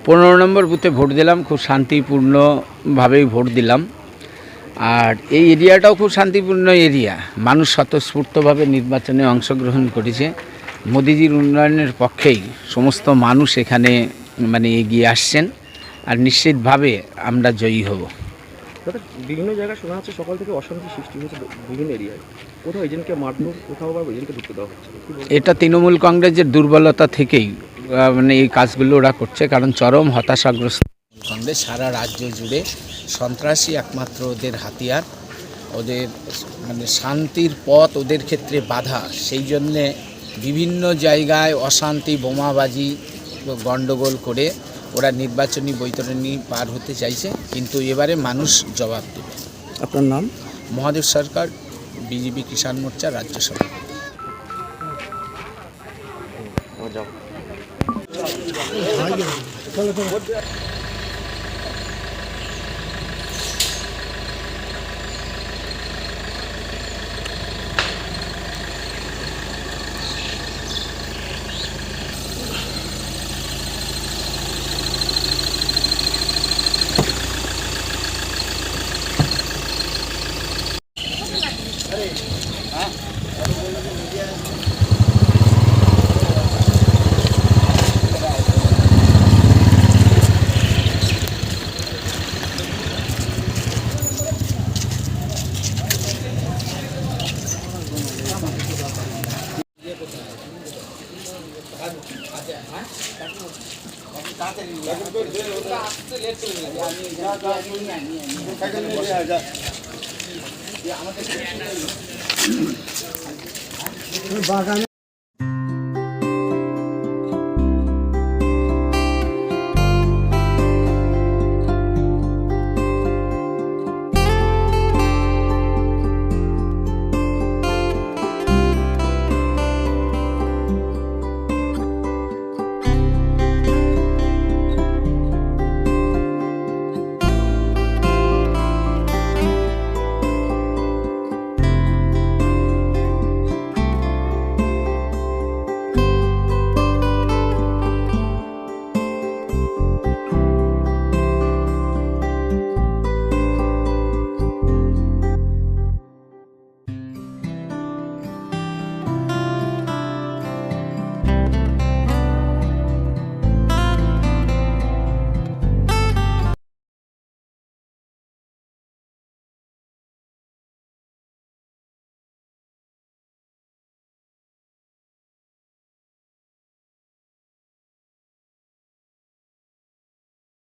15 নম্বর বুথে ভোট দিলাম, খুব শান্তিপূর্ণভাবেই ভোট দিলাম। আর এই এরিয়াটাও খুব শান্তিপূর্ণ এরিয়া, মানুষ স্বতঃস্ফূর্তভাবে নির্বাচনে অংশগ্রহণ করেছে। মোদিজির উন্নয়নের পক্ষেই সমস্ত মানুষ এখানে এগিয়ে আসছেন, আর নিশ্চিতভাবে আমরা জয়ী হব। দাদা, বিভিন্ন জায়গায় শোনা যাচ্ছে সকাল থেকে অশান্তি সৃষ্টি হয়েছে বিভিন্ন এরিয়ায়, কোথাও এজেন্টকে মারধর, কোথাও বা এজেন্টকে ঢুকতে দেওয়া হচ্ছে। এটা তৃণমূল কংগ্রেসের দুর্বলতা থেকেই এই কাজগুলো ওরা করছে, কারণ চরম হতাশাগ্রস্ত কংগ্রেস। সারা রাজ্য জুড়ে সন্ত্রাসী একমাত্র ওদের হাতিয়ার, ওদের শান্তির পথ ওদের ক্ষেত্রে বাধা। সেই জন্যে বিভিন্ন জায়গায় অশান্তি, বোমাবাজি, গণ্ডগোল করে ওরা নির্বাচনী বৈতরণী পার হতে চাইছে, কিন্তু এবারে মানুষ জবাব দেবে। আপনার নাম? মহাদেব সরকার, বিজেপি কিষাণ মোর্চা রাজ্য সভাপতি। বাগানে